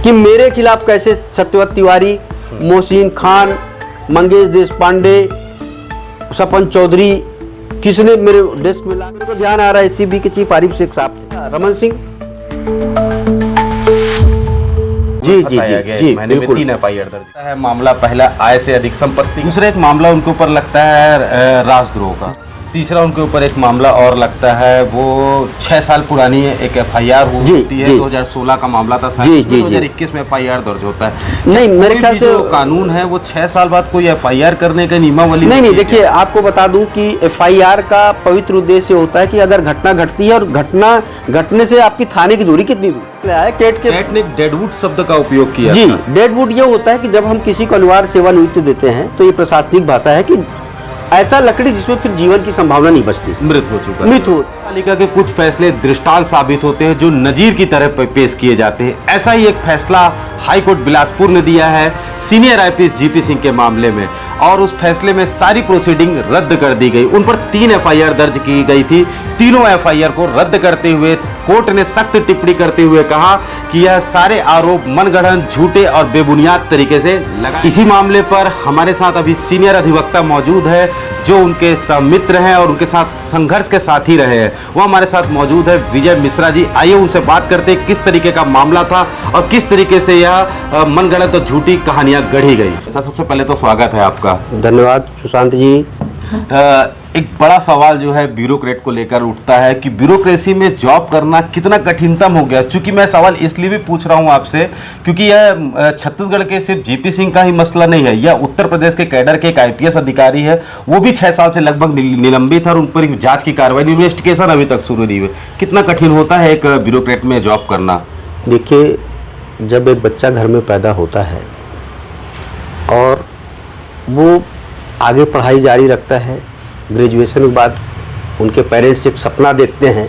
कि मेरे खिलाफ कैसे सत्यव्रत तिवारी, मोहसिन खान, मंगेश देशपांडे, सपन चौधरी, किसने मेरे डेस्क में ला, मेरे को ध्यान आ रहा है एसीबी के चीफ आरिफ शेख साहब थे, रमन सिंह जी जी जी जी महीने में बिल्कुल 3 FIR दर्ज है। मामला पहला आय से अधिक संपत्ति, दूसरा एक मामला उनके ऊपर लगता है राजद्रोह का, तीसरा उनके ऊपर एक मामला और लगता है वो 6 साल पुरानी एक FIR होती है, 2016 का मामला था, 2021 में FIR दर्ज होता है। नहीं मेरे ख्याल से जो कानून है वो 6 साल बाद कोई FIR करने का नियमावली नहीं। देखिए आपको बता दूं कि FIR का पवित्र उद्देश्य होता है कि अगर घटना घटती है और घटना घटने से आपकी थाने की दूरी कितनी दूर है। कैट ने डेडवुड शब्द का उपयोग किया जी। डेडवुड ये होता है कि जब हम किसी को अनिवार्य सेवानिवृत्ति देते हैं तो ये प्रशासनिक भाषा है कि ऐसा लकड़ी जिसमें फिर जीवन की संभावना नहीं बचती, मृत हो चुका, मृत हो। पालिका के कुछ फैसले दृष्टांत साबित होते हैं जो नजीर की तरह पेश किए जाते हैं। ऐसा ही एक फैसला हाईकोर्ट बिलासपुर ने दिया है सीनियर IPS GP सिंह के मामले में, और उस फैसले में सारी प्रोसीडिंग रद्द कर दी गई। उन पर 3 FIR दर्ज की गई थी। तीनों FIR को रद्द करते हुए कोर्ट ने सख्त टिप्पणी करते हुए कहा कि यह सारे आरोप मनगढ़ंत, झूठे और बेबुनियाद तरीके से लगा। इसी मामले पर हमारे साथ अभी सीनियर अधिवक्ता मौजूद है जो उनके समित्र हैं और उनके साथ संघर्ष के साथी रहे हैं। वो हमारे साथ मौजूद है विजय मिश्रा जी। आइए उनसे बात करते हैं किस तरीके का मामला था और किस तरीके से यह मनगढ़ंत और झूठी कहानियां गढ़ी गई। सबसे पहले तो स्वागत है आपका। धन्यवाद सुशांत जी। एक बड़ा सवाल जो है ब्यूरोक्रेट को लेकर उठता है कि ब्यूरोक्रेसी में जॉब करना कितना कठिनतम हो गया। चूंकि मैं सवाल इसलिए भी पूछ रहा हूं आपसे क्योंकि यह छत्तीसगढ़ के सिर्फ GP सिंह का ही मसला नहीं है, यह उत्तर प्रदेश के कैडर के एक IPS अधिकारी है, वो भी 6 साल से लगभग निलंबित है और उन पर जांच की कार्रवाई, इन्वेस्टिगेशन अभी तक शुरू नहीं हुई। कितना कठिन होता है एक ब्यूरोक्रेट में जॉब करना? देखिए जब एक बच्चा घर में पैदा होता है और वो आगे पढ़ाई जारी रखता है, ग्रेजुएशन के बाद उनके पेरेंट्स एक सपना देखते हैं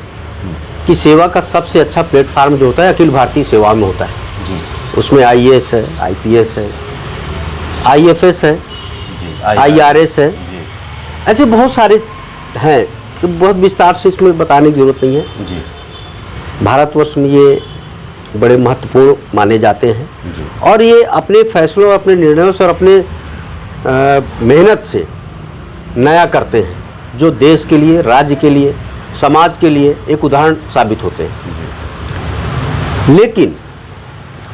कि सेवा का सबसे अच्छा प्लेटफार्म जो होता है अखिल भारतीय सेवा में होता है जी। उसमें IAS है, IPS है, IFS है जी, IRS है, ऐसे बहुत सारे हैं तो बहुत विस्तार से इसमें बताने की जरूरत नहीं है जी। भारतवर्ष में ये बड़े महत्वपूर्ण माने जाते हैं जी। और ये अपने फैसलों, अपने निर्णयों से और अपने मेहनत से नया करते हैं जो देश के लिए, राज्य के लिए, समाज के लिए एक उदाहरण साबित होते हैं। लेकिन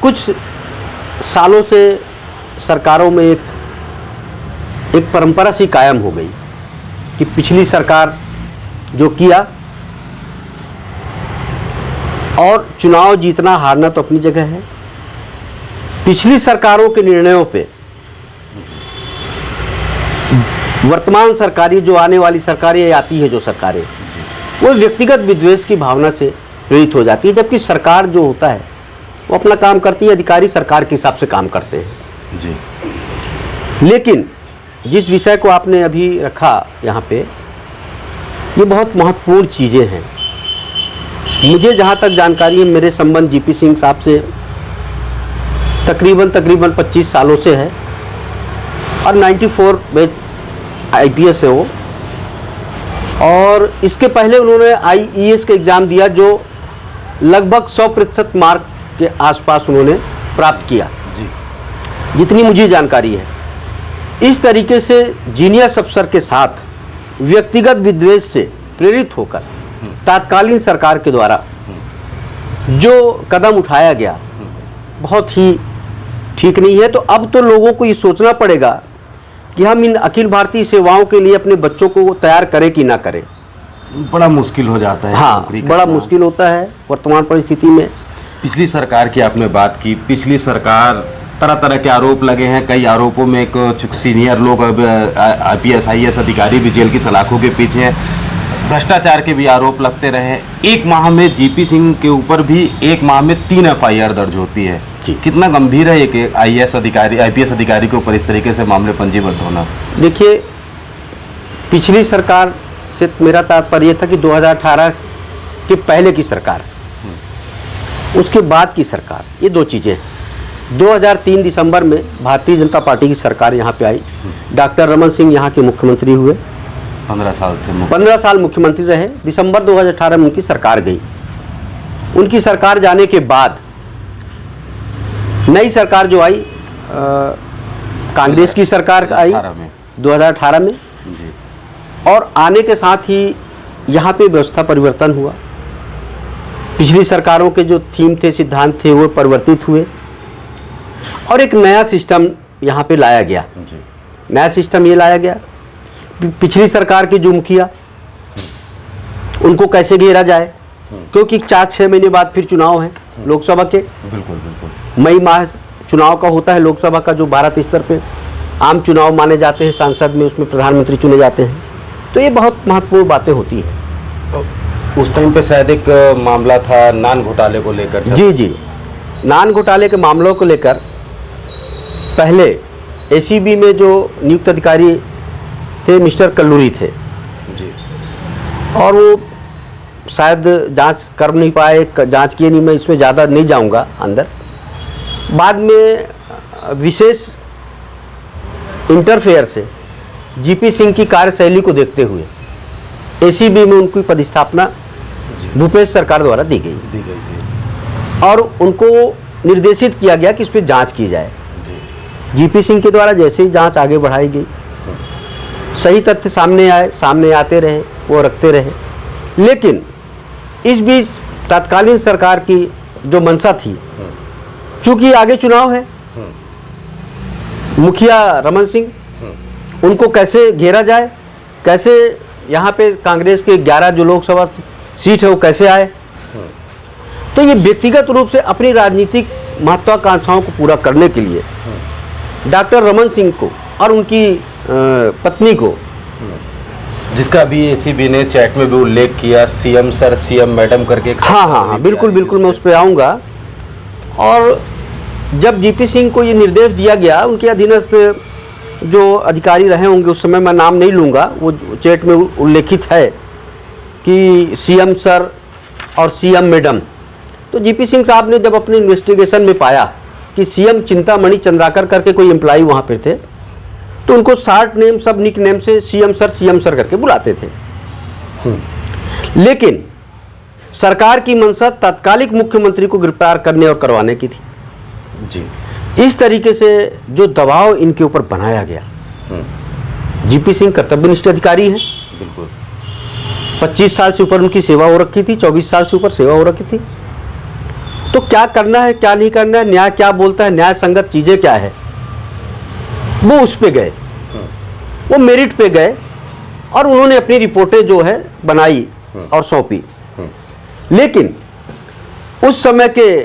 कुछ सालों से सरकारों में एक परंपरा सी कायम हो गई कि पिछली सरकार जो किया, और चुनाव जीतना हारना तो अपनी जगह है, पिछली सरकारों के निर्णयों पे वर्तमान सरकारी जो आने वाली सरकारें आती है, जो सरकारें वो व्यक्तिगत विद्वेष की भावना से प्रेरित हो जाती है, जबकि सरकार जो होता है वो अपना काम करती है, अधिकारी सरकार के हिसाब से काम करते हैं जी। लेकिन जिस विषय को आपने अभी रखा यहाँ पे, ये बहुत महत्वपूर्ण चीज़ें हैं। मुझे जहाँ तक जानकारी है, मेरे संबंध GP सिंह साहब से तकरीबन 25 सालों से है और 94 बैच IPS है वो, और इसके पहले उन्होंने IES का एग्ज़ाम दिया जो लगभग 100% मार्क के आसपास उन्होंने प्राप्त किया जी, जितनी मुझे जानकारी है। इस तरीके से जीनियस अफसर के साथ व्यक्तिगत विद्वेष से प्रेरित होकर तात्कालीन सरकार के द्वारा जो कदम उठाया गया बहुत ही ठीक नहीं है। तो अब तो लोगों को ये सोचना पड़ेगा कि हम इन अखिल भारतीय सेवाओं के लिए अपने बच्चों को तैयार करें कि ना करें। बड़ा मुश्किल हो जाता है। हाँ, बड़ा मुश्किल होता है वर्तमान परिस्थिति में। पिछली सरकार की आपने बात की, पिछली सरकार तरह तरह के आरोप लगे हैं, कई आरोपों में एक सीनियर लोग IPS IAS अधिकारी भी जेल की सलाखों के पीछे हैं, भ्रष्टाचार के भी आरोप लगते रहे। एक माह में GP सिंह के ऊपर भी एक माह में 3 FIR दर्ज होती है। कितना गंभीर है एक IPS अधिकारी के ऊपर इस तरीके से मामले पंजीबद्ध होना? देखिए पिछली सरकार से मेरा तात्पर्य था कि 2018 के पहले की सरकार, उसके बाद की सरकार, ये दो चीज़ें। 2003 दिसंबर में भारतीय जनता पार्टी की सरकार यहाँ पे आई, डॉक्टर रमन सिंह यहाँ के मुख्यमंत्री हुए, 15 साल थे, 15 साल मुख्यमंत्री रहे। दिसंबर 2018 में उनकी सरकार गई। उनकी सरकार जाने के बाद नई सरकार जो आई कांग्रेस की सरकार आई 2018 में जी। और आने के साथ ही यहाँ पे व्यवस्था परिवर्तन हुआ। पिछली सरकारों के जो थीम थे, सिद्धांत थे, वो परिवर्तित हुए और एक नया सिस्टम यहाँ पे लाया गया। जी। नया सिस्टम ये लाया गया, पिछली सरकार के जो मुखिया उनको कैसे घेरा जाए, क्योंकि 4-6 महीने बाद फिर चुनाव है लोकसभा के। बिल्कुल बिल्कुल। मई माह चुनाव का होता है लोकसभा का, जो भारत स्तर पे आम चुनाव माने जाते हैं सांसद में, उसमें प्रधानमंत्री चुने जाते हैं। तो ये बहुत महत्वपूर्ण बातें होती हैं। तो उस टाइम पे शायद एक मामला था नान घोटाले को लेकर। जी जी, नान घोटाले के मामलों को लेकर पहले एसीबी में जो नियुक्त अधिकारी थे मिस्टर कल्लूरी थे जी। और वो शायद जांच कर नहीं पाए, जांच किए नहीं। मैं इसमें ज़्यादा नहीं जाऊंगा अंदर। बाद में विशेष इंटरफेयर से जीपी सिंह की कार्यशैली को देखते हुए एसीबी में उनकी पदस्थापना भूपेश सरकार द्वारा दी गई थी और उनको निर्देशित किया गया कि इस पर जांच की जाए। जीपी सिंह के द्वारा जैसे ही जांच आगे बढ़ाई गई, सही तथ्य सामने आते रहे, वो रखते रहे। लेकिन इस बीच तत्कालीन सरकार की जो मंशा थी, चूंकि आगे चुनाव है, मुखिया रमन सिंह, उनको कैसे घेरा जाए, कैसे यहाँ पे कांग्रेस के 11 जो लोकसभा सीट है वो कैसे आए। तो ये व्यक्तिगत रूप से अपनी राजनीतिक महत्वाकांक्षाओं को पूरा करने के लिए डॉक्टर रमन सिंह को और उनकी पत्नी को, जिसका भी एसीबी ने चैट में भी उल्लेख किया, सीएम सर, सीएम मैडम करके। हाँ, बिल्कुल बिल्कुल, मैं उस पर आऊँगा। और जब जीपी सिंह को ये निर्देश दिया गया, उनके अधीनस्थ जो अधिकारी रहे होंगे, उस समय मैं नाम नहीं लूँगा, वो चैट में उल्लेखित है कि सीएम सर और सीएम मैडम। तो जीपी सिंह साहब ने जब अपने इन्वेस्टिगेशन में पाया कि सीएम चिंतामणि चंद्राकर करके कोई एम्प्लॉई वहाँ पे थे, तो उनको शॉर्ट नेम, सब निक नेम से सीएम सर करके बुलाते थे। लेकिन सरकार की मंशा तात्कालिक मुख्यमंत्री को गिरफ्तार करने और करवाने की थी जी। इस तरीके से जो दबाव इनके ऊपर बनाया गया। जीपी सिंह कर्तव्यनिष्ठ अधिकारी हैं, बिल्कुल। 25 साल से ऊपर उनकी सेवा हो रखी थी, 24 साल से ऊपर सेवा हो रखी थी। तो क्या करना है, क्या नहीं करना है, न्याय क्या बोलता है, न्याय संगत चीजें क्या है, वो उस पे गए, वो मेरिट पे गए और उन्होंने अपनी रिपोर्टें जो है बनाई और सौंपी। लेकिन उस समय के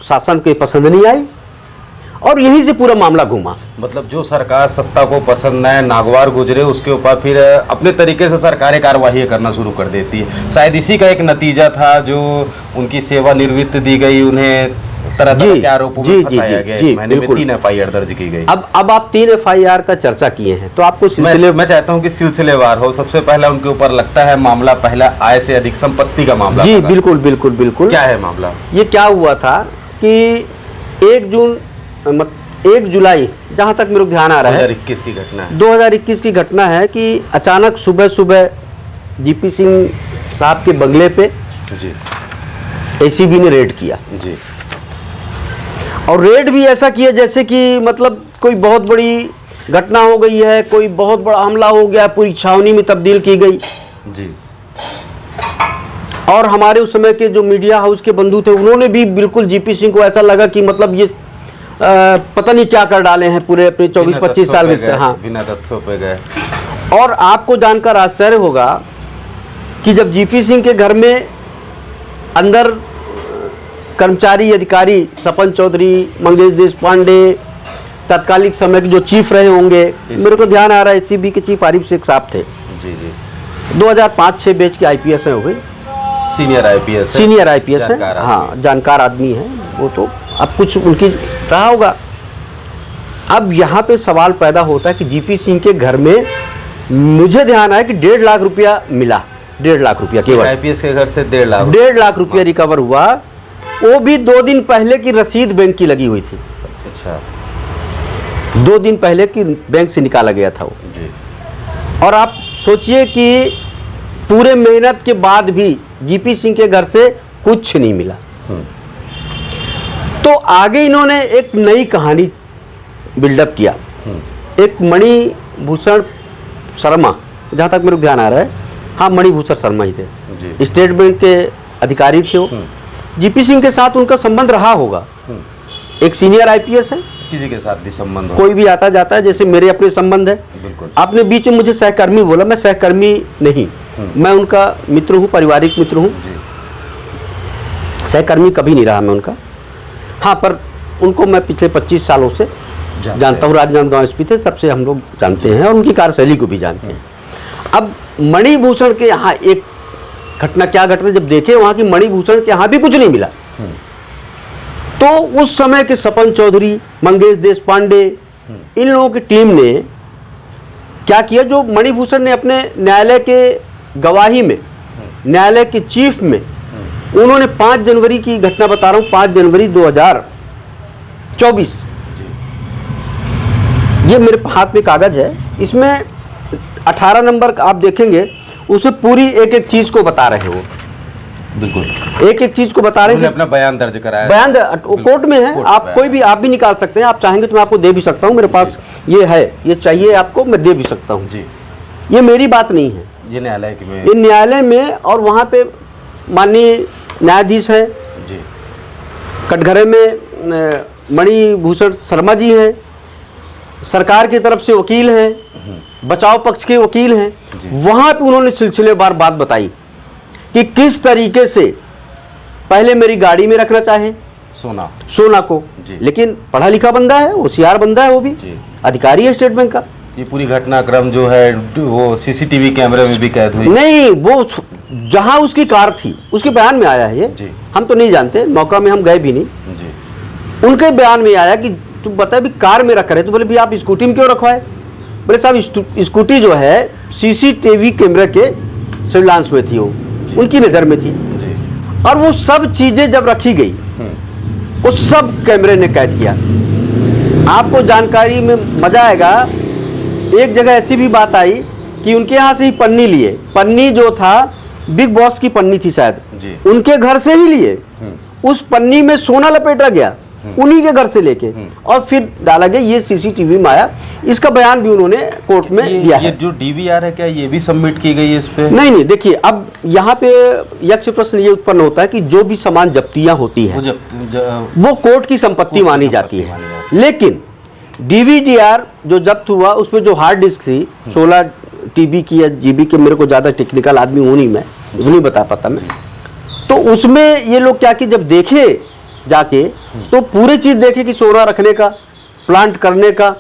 शासन को पसंद नहीं आई और यहीं से पूरा मामला घूमा। मतलब जो सरकार सत्ता को पसंद न नागवार गुजरे, उसके ऊपर फिर अपने तरीके से सरकारें कार्यवाही करना शुरू कर देती है। शायद इसी का एक नतीजा था जो उनकी सेवा निवृत्त दी गई, उन्हें तरह तरह के आरोपों में फंसाया गया। महीने में 3 एफआईआर दर्ज की गई। अब आप 3 एफआईआर का चर्चा किए हैं, तो आपको मैं चाहता हूं कि सिलसिलेवार हो। सबसे पहला उनके ऊपर लगता है मामला, पहला आय से अधिक संपत्ति का मामला। जी बिल्कुल बिल्कुल बिल्कुल। क्या है मामला? ये क्या हुआ था कि 1 जुलाई, जहां तक मेरे को ध्यान आ रहा है, 2021 की घटना है। 2021 की घटना है कि अचानक सुबह सुबह जीपी सिंह साहब के बंगले पे जी एसीबी ने रेड किया जी। और रेड भी ऐसा किया जैसे कि मतलब कोई बहुत बड़ी घटना हो गई है, कोई बहुत बड़ा हमला हो गया, पूरी छावनी में तब्दील की गई जी। और हमारे उस समय के जो मीडिया हाउस के बंधु थे, उन्होंने भी बिल्कुल जीपी सिंह को ऐसा लगा कि मतलब ये पता नहीं क्या कर डाले हैं पूरे अपने 24-25 साल में से। हाँ, बिना तथ्यों पे गए। और आपको जानकर आश्चर्य होगा कि जब जीपी सिंह के घर में अंदर कर्मचारी अधिकारी सपन चौधरी, मंगेश देशपांडे, तत्कालिक समय के जो चीफ रहे होंगे, मेरे को ध्यान आ रहा है एसीबी के चीफ आरिफ शेख साहब थे। जी जी। 2005-6 बैच के आईपीएस हैं हो गए, सीनियर आईपीएस है। हाँ, जानकार आदमी है वो। तो अब कुछ उनकी रहा होगा। अब यहाँ पे सवाल पैदा होता है कि जीपी सिंह के घर में मुझे ध्यान आया कि 1.5 लाख रुपया मिला। 1.5 लाख रुपया केवल आईपीएस के घर से 1.5 लाख रुपया रिकवर हुआ। वो भी 2 दिन पहले की रसीद बैंक की लगी हुई थी। अच्छा। 2 दिन पहले की बैंक से निकाला गया था वो जी। और आप सोचिए कि पूरे मेहनत के बाद भी जीपी सिंह के घर से कुछ नहीं मिला। तो आगे इन्होंने एक नई कहानी बिल्डअप किया। एक मणिभूषण शर्मा, जहाँ तक मेरे को ध्यान आ रहा है, हाँ मणिभूषण शर्मा ही थे, स्टेट बैंक के अधिकारी थे वो। जीपी सिंह के साथ उनका संबंध रहा होगा। एक सीनियर आईपीएस है, किसी के साथ भी संबंध हो, कोई भी आता जाता है, जैसे मेरे अपने संबंध है। बिल्कुल। आपने बीच में मुझे सहकर्मी बोला, मैं सहकर्मी नहीं, मैं उनका मित्र हूँ, पारिवारिक मित्र हूँ, सहकर्मी कभी नहीं रहा मैं उनका। हाँ, पर उनको मैं पिछले 25 सालों से जानता हूँ। राजनांदगांव एसपी थे, तब से हम लोग जानते हैं और उनकी कार्यशैली को भी जानते हैं। अब मणिभूषण के यहाँ एक घटना, क्या घटना, जब देखे वहाँ की मणिभूषण के यहाँ भी कुछ नहीं मिला, तो उस समय के सपन चौधरी, मंगेश देशपांडे, इन लोगों की टीम ने क्या किया, जो मणिभूषण ने अपने न्यायालय के गवाही में, न्यायालय के चीफ में, उन्होंने 5 जनवरी की घटना बता रहा हूँ, 5 जनवरी 2024, ये मेरे हाथ में कागज है, इसमें 18 नंबर आप देखेंगे, उसमें पूरी एक एक चीज को बता रहे हो। बिल्कुल, एक एक चीज को बता रहे हैं। अपना बयान दर्ज कराया, बयान कोर्ट में है, आप कोई भी आप भी निकाल सकते हैं, आप चाहेंगे तो मैं आपको दे भी सकता हूँ, मेरे पास ये है, ये चाहिए आपको, मैं दे भी सकता हूँ जी। ये मेरी बात नहीं है, ये न्यायालय में, ये न्यायालय में, और वहाँ पे माननीय न्यायाधीश है जी, कटघरे में मणिभूषण शर्मा जी हैं, सरकार की तरफ से वकील हैं, बचाव पक्ष के वकील हैं। वहाँ पे उन्होंने सिलसिलेवार बात बताई कि किस तरीके से पहले मेरी गाड़ी में रखना चाहे सोना को, लेकिन पढ़ा लिखा बंदा है, होशियार बंदा है, वो भी अधिकारी है स्टेट बैंक का। ये पूरी घटनाक्रम जो है वो सीसीटीवी कैमरे में भी कैद हुई नहीं, वो जहां उसकी कार थी उसके बयान में आया है ये, हम तो नहीं जानते, मौका में हम गए भी नहीं जी। उनके बयान में आया कि तू बता भी कार में रख रहे, तो बोले भी आप स्कूटी में क्यों रखवाए? बोले साहब स्कूटी जो है सीसीटीवी कैमरे के सर्विलांस में थी, वो उनकी नज़र में थी, और वो सब चीजें जब रखी गई वो सब कैमरे ने कैद किया। आपको जानकारी में मजा आएगा, एक जगह ऐसी भी बात आई कि उनके यहाँ से ही पन्नी लिए, पन्नी जो था बिग बॉस की पन्नी थी शायद, उनके घर से ही लिए, उस पन्नी में सोना लपेटा गया, उन्हीं के घर से लेके, और फिर डाला गया, ये सीसीटीवी में आया। इसका बयान भी उन्होंने कोर्ट में दिया है। ये जो डीवीआर है, क्या ये भी सबमिट की गई है इस पे? नहीं, देखिए, अब यहाँ पे यक्ष प्रश्न ये उत्पन्न होता है कि जो भी सामान जब्तियां होती है वो कोर्ट की संपत्ति मानी जाती है, लेकिन डीवीडीआर जो जब्त हुआ उसमें जो हार्ड डिस्क थी 16 टीबी की या जीबी के, मेरे को ज़्यादा टेक्निकल आदमी हूँ नहीं, मैं नहीं बता पाता मैं, तो उसमें ये लोग क्या कि जब देखे जाके तो पूरी चीज़ देखे कि सोना रखने का, प्लांट करने का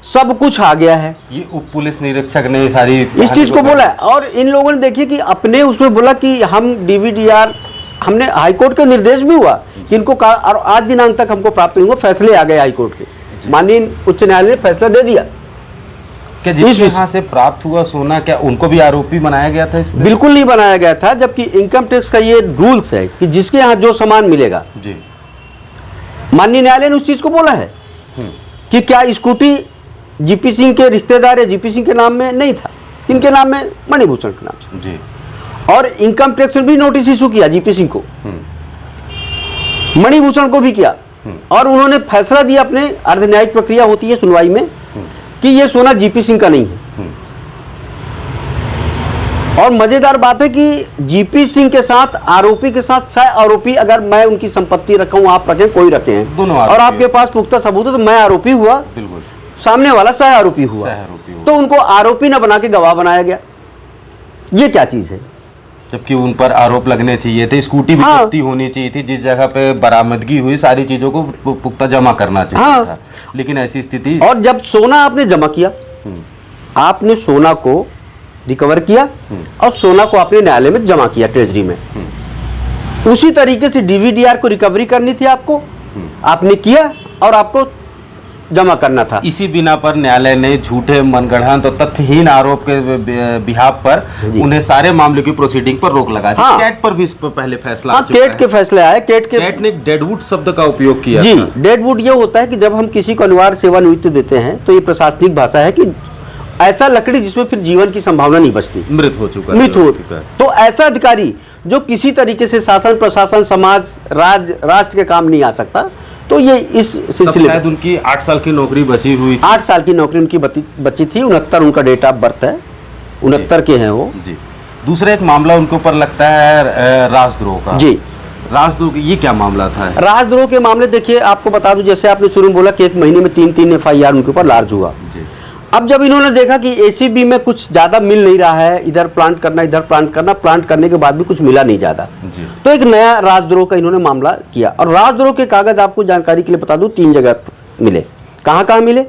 सब कुछ आ गया है। ये उप पुलिस निरीक्षक ने सारी इस चीज़ को बोला है, और इन लोगों ने देखिए कि अपने उसमें बोला कि हम डीवीडीआर, हमने हाईकोर्ट का निर्देश भी हुआ कि इनको और आज दिनांक तक हमको प्राप्त नहीं हुआ, फैसले आ गए हाईकोर्ट के, माननीय उच्च न्यायालय ने फैसला दे दिया। क्या जिसके यहाँ से प्राप्त हुआ सोना, क्या उनको भी आरोपी बनाया गया था इसमें? बिल्कुल नहीं बनाया गया था, जबकि इनकम टैक्स का ये रूल्स है कि जिसके यहाँ जो सामान मिलेगा जी, माननीय न्यायालय ने उस चीज को बोला है कि क्या स्कूटी जीपी सिंह के रिश्तेदार या जीपी सिंह के नाम में नहीं था, इनके नाम में, मणिभूषण के नाम से जी। और इनकम टैक्स ने भी नोटिस इशू किया जीपी सिंह को, मणिभूषण को भी किया, और उन्होंने फैसला दिया, अपने अर्धन्यायिक प्रक्रिया होती है सुनवाई में, कि ये सोना जीपी सिंह का नहीं है। और मजेदार बात है कि जीपी सिंह के साथ, आरोपी के साथ, सह आरोपी, अगर मैं उनकी संपत्ति रखूं, आप रखें, कोई रखे हैं, और आपके पास पुख्ता सबूत है, तो मैं आरोपी हुआ, बिल्कुल, सामने वाला सह आरोपी हुआ, तो उनको आरोपी न बना के गवाह बनाया गया। ये क्या चीज है? जबकि उन पर आरोप लगने चाहिए थे, स्कूटी भी जब्ती होनी चाहिए थी, जिस जगह पे बरामदगी हुई सारी चीजों को पुख्ता जमा करना चाहिए था, लेकिन ऐसी स्थिति। और जब सोना आपने जमा किया, आपने सोना को रिकवर किया और सोना को आपने न्यायालय में जमा किया ट्रेजरी में, उसी तरीके से डीवीडीआर को रिकवरी करनी थी आपको, आपने किया और आपको जमा करना था। इसी बिना पर न्यायालय ने झूठे, मनगढ़ंत और तथ्यहीन आरोप के बिहाफ पर उन्हें सारे मामले की प्रोसीडिंग पर रोक लगा दी। हाँ, कैट पर भी इस पर पहले फैसला कैट के फैसले आए, कैट ने डेडवुड शब्द का उपयोग किया जी। डेडवुड ये होता है कि जब हम किसी को अनिवार्य सेवानिवृत्ति देते हैं तो ये प्रशासनिक भाषा है कि ऐसा लकड़ी जिसमें फिर जीवन की संभावना नहीं बचती, मृत हो चुका है। तो ऐसा अधिकारी जो किसी तरीके से शासन, प्रशासन, समाज, राष्ट्र के काम नहीं आ सकता, तो ये इस सिलसिले शायद उनकी 8 साल की नौकरी बची हुई थी। 8 साल की नौकरी उनकी बची थी। 69 उनका डेट ऑफ बर्थ है, 69 के हैं वो जी। दूसरा एक मामला उनके ऊपर लगता है राजद्रोह का। जी। राजद्रोह, ये क्या मामला था? राजद्रोह के मामले देखिए, आपको बता दूं, जैसे आपने शुरू में बोला कि 1 महीने में 3 FIR उनके ऊपर लार्ज हुआ। जी। अब जब इन्होंने देखा कि ACB में कुछ ज़्यादा मिल नहीं रहा है, इधर प्लांट करना, इधर प्लांट करना, प्लांट करने के बाद भी कुछ मिला नहीं ज़्यादा, तो एक नया राजद्रोह का इन्होंने मामला किया। और राजद्रोह के कागज़ आपको जानकारी के लिए बता दूं 3 जगह मिले। कहाँ कहाँ मिले?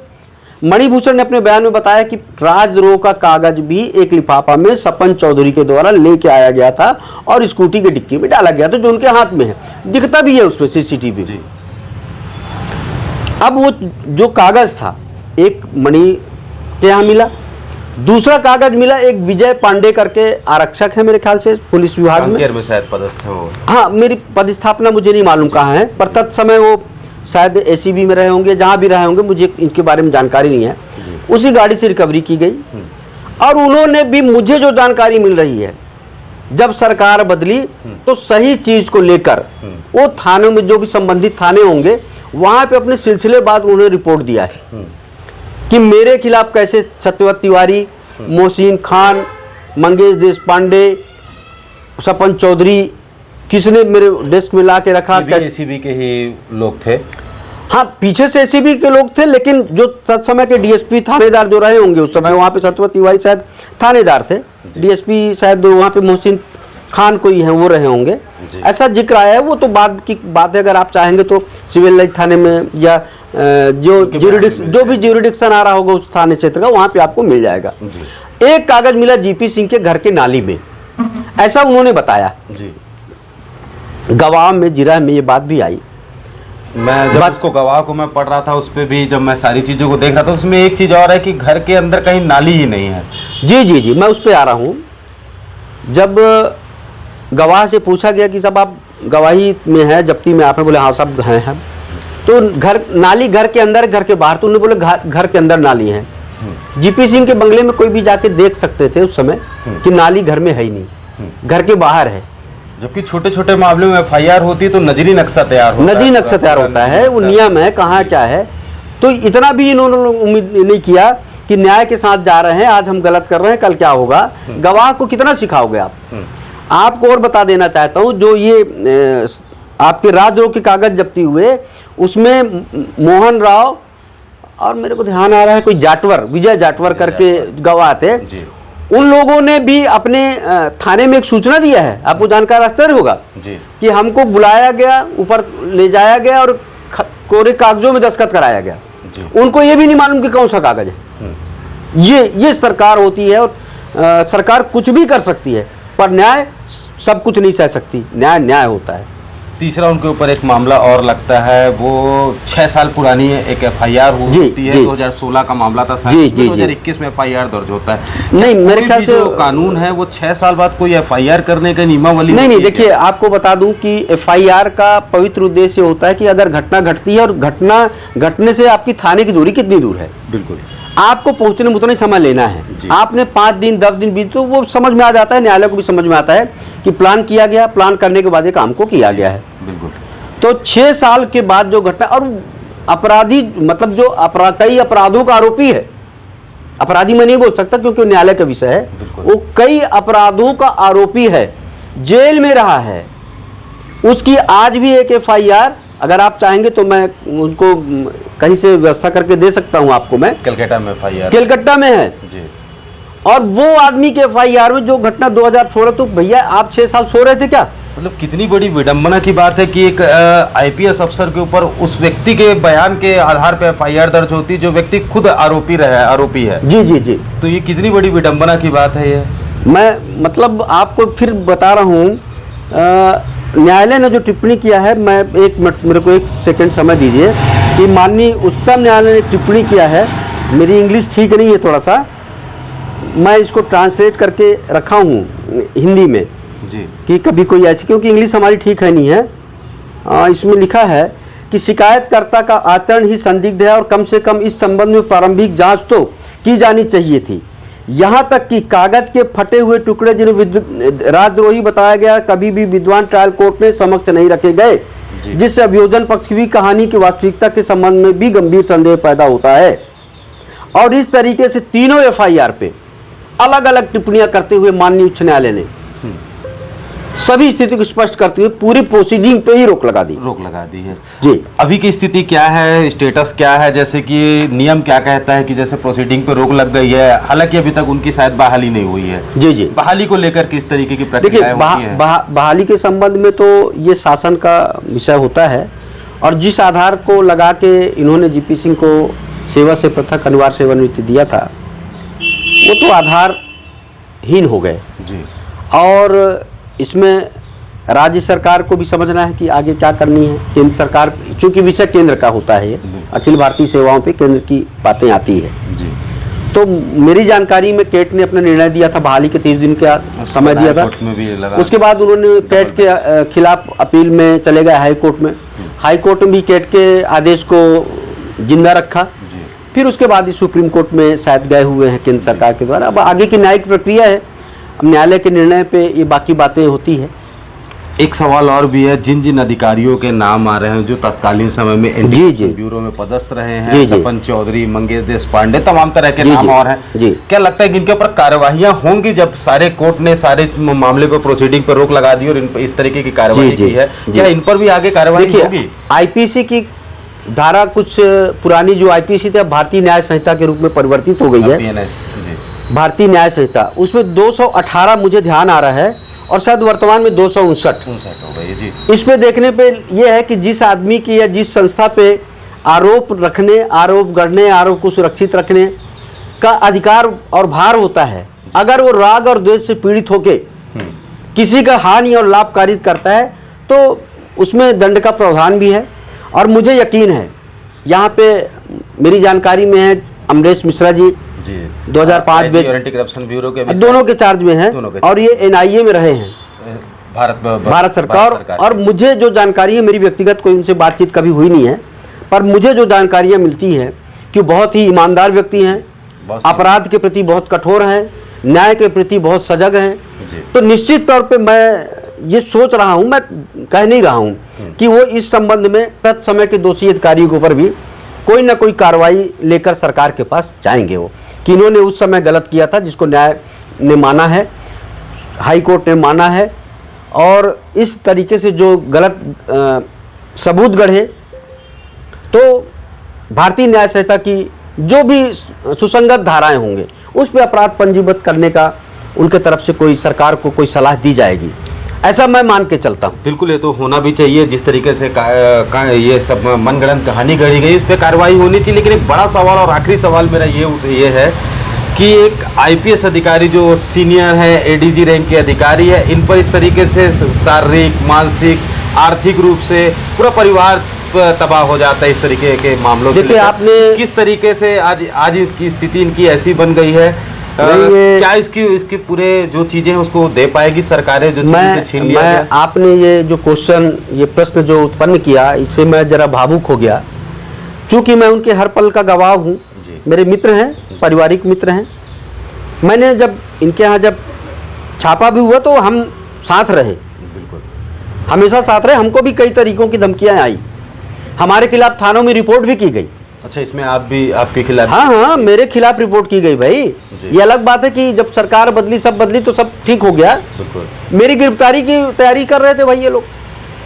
मणिभूषण ने अपने बयान में बताया कि राजद्रोह का कागज भी एक लिफाफा में सपन चौधरी के द्वारा लेके आया गया था और स्कूटी के डिक्की में डाला गया था, जो उनके हाथ में है, दिखता भी है उसमें CCTV। अब वो जो कागज था, एक मणि के यहाँ मिला, दूसरा कागज मिला एक विजय पांडे करके आरक्षक है मेरे ख्याल से पुलिस विभाग में शायद पदस्थ है वो। हाँ, मेरी पदस्थापना मुझे नहीं मालूम कहाँ है, पर तत्समय वो शायद ACB में रहे होंगे, जहाँ भी रहे होंगे, मुझे इनके बारे में जानकारी नहीं है। उसी गाड़ी से रिकवरी की गई और उन्होंने भी, मुझे जो जानकारी मिल रही है, जब सरकार बदली तो सही चीज को लेकर वो थानों में जो भी संबंधित थाने होंगे वहां पे अपने सिलसिलेबाज उन्होंने रिपोर्ट दिया है कि मेरे खिलाफ कैसे सत्यव्रत तिवारी, मोहसिन खान, मंगेश देश पांडे, सपन चौधरी, किसने मेरे डेस्क में ला के रखा। ACB के ही लोग थे। हाँ, पीछे से ACB के लोग थे, लेकिन जो तत्समय के DSP थानेदार जो रहे होंगे उस समय, वहाँ पे सत्यव्रत तिवारी शायद थानेदार थे, DSP शायद वहाँ पे मोहसिन खान कोई है वो रहे होंगे, ऐसा जिक्र आया है। वो तो बाद की बात है, अगर आप चाहेंगे तो सिविल लाइन थाने में या जो भी ज्यूरिडिक्शन आ रहा होगा उस थाने क्षेत्र का, वहाँ पे आपको मिल जाएगा। एक कागज मिला GP सिंह के घर के नाली में, ऐसा उन्होंने बताया। गवाह में, जिरा में ये बात भी आई। मैं जब उसको गवाह को मैं पढ़ रहा था, उस पर भी जब मैं सारी चीज़ों को देख रहा था, उसमें एक चीज़ और है कि घर के अंदर कहीं नाली ही नहीं है। जी, मैं उस पर आ रहा हूँ। जब गवाह से पूछा गया कि साहब आप गवाही में है, जब्ती में, आपने बोले हाँ साहब हैं, तो नाली घर के अंदर, घर के बाहर, तो उन्होंने बोले घर के अंदर नाली है। GP सिंह के बंगले में कोई भी जाके देख सकते थे उस समय कि नाली घर में है ही नहीं, घर के बाहर है। जबकि छोटे छोटे मामले में FIR होती है तो नजरी नक्शा तैयार होता है, वो नियम है, कहाँ क्या है। तो इतना भी इन्होंने उम्मीद नहीं किया कि न्याय के साथ जा रहे हैं, आज हम गलत कर रहे हैं, कल क्या होगा। गवाह को कितना सिखाओगे आप। आपको और बता देना चाहता हूँ, जो ये आपके राजद्रोह के कागज जब्ती हुए, उसमें मोहन राव और मेरे को ध्यान आ रहा है कोई जाटवर, विजय जाटवर करके गवाह थे, उन लोगों ने भी अपने थाने में एक सूचना दिया है। आपको जानकार आश्चर्य होगा कि हमको बुलाया गया, ऊपर ले जाया गया और कोरे कागजों में दस्तखत कराया गया। उनको ये भी नहीं मालूम कि कौन सा कागज है। ये सरकार होती है, और सरकार कुछ भी कर सकती है, पर न्याय सब कुछ नहीं सह सकती। न्याय होता है। तीसरा उनके ऊपर एक मामला और लगता है, वो 6 साल पुरानी एक FIR होती है। 2016 का मामला था, 2021 में FIR दर्ज होता है। नहीं, मेरे ख्याल से जो कानून है वो 6 साल बाद कोई FIR करने का नियमावली नहीं। देखिए, आपको बता दूं कि FIR का पवित्र उद्देश्य होता है कि अगर घटना घटती है और घटना घटने से आपकी थाने की दूरी कितनी दूर है, बिल्कुल आपको पहुंचने में उतना ही समय लेना है। आपने 5 दिन 10 दिन बीत, तो वो समझ में आ जाता है, न्यायालय को भी समझ में आता है कि प्लान किया गया, प्लान करने के बाद ये काम को किया गया है। बिल्कुल। तो 6 साल के बाद जो घटना, और अपराधी मतलब जो कई अपराधों का आरोपी है, अपराधी मैं नहीं बोल सकता क्योंकि न्यायालय का विषय है, वो कई अपराधों का आरोपी है, जेल में रहा है, उसकी आज भी एक FIR, अगर आप चाहेंगे तो मैं उनको कहीं से व्यवस्था करके दे सकता हूं आपको। मैं कलकत्ता में FIR, कलकत्ता में है जी। और वो आदमी के FIR में जो घटना 2016, तो भैया आप 6 साल सो रहे थे क्या? मतलब कितनी बड़ी विडंबना की बात है कि एक IPS अफसर के ऊपर उस व्यक्ति के बयान के आधार पर FIR दर्ज होती, जो व्यक्ति खुद आरोपी है। जी। तो ये कितनी बड़ी विडंबना की बात है। ये मैं मतलब आपको फिर बता रहा हूँ, न्यायालय ने जो टिप्पणी किया है, मैं 1 मिनट, मेरे को 1 सेकंड समय दीजिए, कि माननीय उच्चतम न्यायालय ने टिप्पणी किया है। मेरी इंग्लिश ठीक नहीं है थोड़ा सा, मैं इसको ट्रांसलेट करके रखा हूँ हिंदी में जी, कि कभी कोई ऐसी, क्योंकि इंग्लिश हमारी ठीक है नहीं है। इसमें लिखा है कि शिकायतकर्ता का आचरण ही संदिग्ध है और कम से कम इस संबंध में प्रारंभिक जांच तो की जानी चाहिए थी। यहाँ तक कि कागज के फटे हुए टुकड़े जिन्हें राजद्रोही बताया गया, कभी भी विद्वान ट्रायल कोर्ट में समक्ष नहीं रखे गए। जिससे अभियोजन पक्ष की भी कहानी की वास्तविकता के संबंध में भी गंभीर संदेह पैदा होता है। और इस तरीके से तीनों एफआईआर पे अलग अलग टिप्पणियां करते हुए माननीय उच्च न्यायालय ने सभी स्थिति को स्पष्ट करते हुए पूरी प्रोसीडिंग पे ही रोक लगा दी है जी। अभी की स्थिति क्या है, स्टेटस क्या है? जैसे कि नियम क्या कहता है कि जैसे प्रोसीडिंग पे रोक लग गई है, हालांकि अभी तक उनकी शायद बहाली नहीं हुई है। जी जी। बहाली को लेकर किस तरीके की देखिए प्रक्रिया होती है? बहाली के संबंध में तो ये शासन का विषय होता है, और जिस आधार को लगा के इन्होंने जीपी सिंह को सेवा से पृथक अनिवार्य सेवानिवृत्ति दिया था, वो तो आधारहीन हो गए जी। और इसमें राज्य सरकार को भी समझना है कि आगे क्या करनी है। केंद्र सरकार, चूंकि विषय केंद्र का होता है, अखिल भारतीय सेवाओं पे केंद्र की बातें आती है जी। तो मेरी जानकारी में कैट ने अपना निर्णय दिया था, बहाली के 30 दिन का समय दिया था। में भी लगा। उसके बाद उन्होंने कैट के खिलाफ अपील में चले गए हाई कोर्ट में। हाई कोर्ट में भी कैट के आदेश को जिंदा रखा। फिर उसके बाद ही सुप्रीम कोर्ट में शायद गए हुए हैं केंद्र सरकार के द्वारा। अब आगे की न्यायिक प्रक्रिया है, अब न्यायालय के निर्णय पे ये बाकी बातें होती है। एक सवाल और भी है, जिन जिन अधिकारियों के नाम आ रहे हैं जो तत्कालीन समय में एंटी ब्यूरो में पदस्थ रहे हैं, सपन चौधरी, मंगेश देश पांडे, तमाम तरह के नाम और हैं, क्या लगता है कि इनके ऊपर कार्यवाहियां होंगी? जब सारे कोर्ट ने सारे मामले पर प्रोसीडिंग पर रोक लगा दी और इन पर इस तरीके की कार्यवाही की है, क्या इन पर भी आगे कार्यवाही होगी? आईपीसी की धारा कुछ पुरानी जो आईपीसी थी भारतीय न्याय संहिता के रूप में परिवर्तित हो गई है, भारतीय न्याय संहिता, उसमें 218 मुझे ध्यान आ रहा है, और शायद वर्तमान में 259 हो गई जी। इस पे देखने पे ये है कि जिस आदमी की या जिस संस्था पे आरोप रखने, आरोप गढ़ने, आरोप को सुरक्षित रखने का अधिकार और भार होता है, अगर वो राग और द्वेष से पीड़ित होके किसी का हानि और लाभ कारित करता है तो उसमें दंड का प्रावधान भी है। और मुझे यकीन है, यहाँ पे मेरी जानकारी में है अमरेश मिश्रा जी 2005 में एंटी करप्शन ब्यूरो के दोनों के चार्ज में हैं, और ये एनआईए में रहे हैं भारत सरकार। और मुझे जो जानकारी है, मेरी व्यक्तिगत कोई उनसे बातचीत कभी हुई नहीं है, पर मुझे जो जानकारियाँ मिलती हैं कि बहुत ही ईमानदार व्यक्ति हैं, अपराध के प्रति बहुत कठोर हैं, न्याय के प्रति बहुत सजग हैं। तो निश्चित तौर पे मैं ये सोच रहा हूँ, मैं कह नहीं रहा हूँ कि वो इस संबंध में तत्समय के दोषी अधिकारियों के ऊपर भी कोई ना कोई कार्रवाई लेकर सरकार के पास जाएंगे, वो कि इन्होंने उस समय गलत किया था, जिसको न्याय ने माना है, हाई कोर्ट ने माना है, और इस तरीके से जो गलत सबूत गढ़े तो भारतीय न्याय संहिता की जो भी सुसंगत धाराएं होंगे उस पर अपराध पंजीबद्ध करने का उनके तरफ से कोई सरकार को कोई सलाह दी जाएगी, ऐसा मैं मान के चलता हूँ। बिल्कुल, ये तो होना भी चाहिए। जिस तरीके से ये सब मनगढ़ंत कहानी गढ़ी गई, इस पर कार्रवाई होनी चाहिए। लेकिन एक बड़ा सवाल और आखिरी सवाल मेरा ये है कि एक आईपीएस अधिकारी जो सीनियर है, एडीजी रैंक के अधिकारी है, इन पर इस तरीके से शारीरिक, मानसिक, आर्थिक रूप से पूरा परिवार तबाह हो जाता है इस तरीके के मामलों से। देखिए, आपने किस तरीके से आज इसकी स्थिति इनकी ऐसी बन गई है, क्या इसकी पूरे जो चीजें हैं उसको दे पाएगी सरकारें, जो चीजें छीन लिया गया? आपने ये जो क्वेश्चन, ये प्रश्न जो उत्पन्न किया, इससे मैं जरा भावुक हो गया, चूंकि मैं उनके हर पल का गवाह हूँ। मेरे मित्र हैं, पारिवारिक मित्र हैं। मैंने जब इनके यहाँ जब छापा भी हुआ तो हम साथ रहे, बिल्कुल हमेशा साथ रहे। हमको भी कई तरीकों की धमकियाँ आई, हमारे खिलाफ थानों में रिपोर्ट भी की गई। अच्छा, इसमें आप भी, आपके खिलाफ? हाँ, मेरे खिलाफ रिपोर्ट की गई भाई। ये अलग बात है कि जब सरकार बदली, सब बदली तो सब ठीक हो गया। मेरी गिरफ्तारी की तैयारी कर रहे थे भाई ये लोग।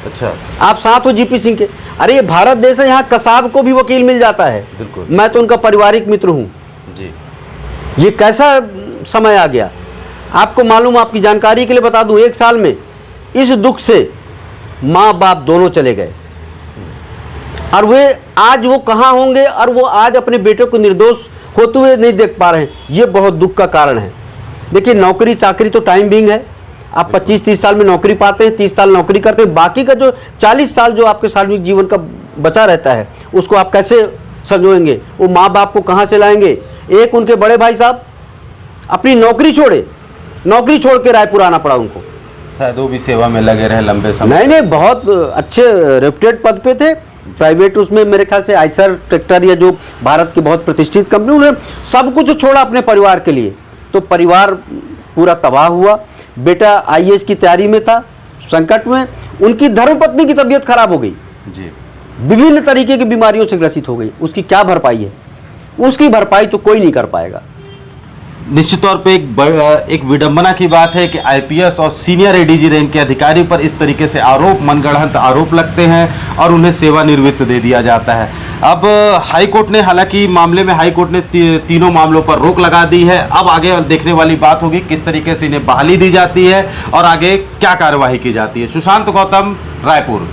अच्छा, आप साथ हो जीपी सिंह के? अरे ये भारत देश है, यहाँ कसाब को भी वकील मिल जाता है। बिल्कुल, मैं तो उनका पारिवारिक मित्र हूँ जी। ये कैसा समय आ गया आपको मालूम? आपकी जानकारी के लिए बता दूं, 1 साल में इस दुख से माँ बाप दोनों चले गए, और वे आज वो कहाँ होंगे, और वो आज अपने बेटे को निर्दोष होते हुए नहीं देख पा रहे हैं। ये बहुत दुख का कारण है। देखिए, नौकरी चाकरी तो टाइम बिंग है, आप 25-30 साल में नौकरी पाते हैं, 30 साल नौकरी करते हैं, बाकी का जो 40 साल जो आपके सार्वजनिक जीवन का बचा रहता है उसको आप कैसे संजोएंगे? वो माँ बाप को कहाँ से लाएंगे? एक उनके बड़े भाई साहब अपनी नौकरी छोड़े, नौकरी छोड़ के रायपुर आना पड़ा उनको। शायद वो भी सेवा में लगे रहे लंबे समय। नहीं, बहुत अच्छे रेप्यूटेड पद पे थे, प्राइवेट उसमें मेरे ख्याल से आइसर ट्रैक्टर या जो भारत की बहुत प्रतिष्ठित कंपनी, उन्होंने सब कुछ छोड़ा अपने परिवार के लिए। तो परिवार पूरा तबाह हुआ। बेटा आईएएस की तैयारी में था, संकट में। उनकी धर्मपत्नी की तबीयत खराब हो गई, जी। विभिन्न तरीके की बीमारियों से ग्रसित हो गई, उसकी क्या भरपाई है? उसकी भरपाई तो कोई नहीं कर पाएगा। निश्चित तौर पे एक विडंबना की बात है कि आईपीएस और सीनियर एडीजी रैंक के अधिकारी पर इस तरीके से आरोप, मनगढ़ंत आरोप लगते हैं और उन्हें सेवानिवृत्त दे दिया जाता है। अब हाई कोर्ट ने, हालांकि मामले में हाई कोर्ट ने तीनों मामलों पर रोक लगा दी है। अब आगे देखने वाली बात होगी किस तरीके से इन्हें बहाली दी जाती है और आगे क्या कार्यवाही की जाती है। सुशांत गौतम, रायपुर।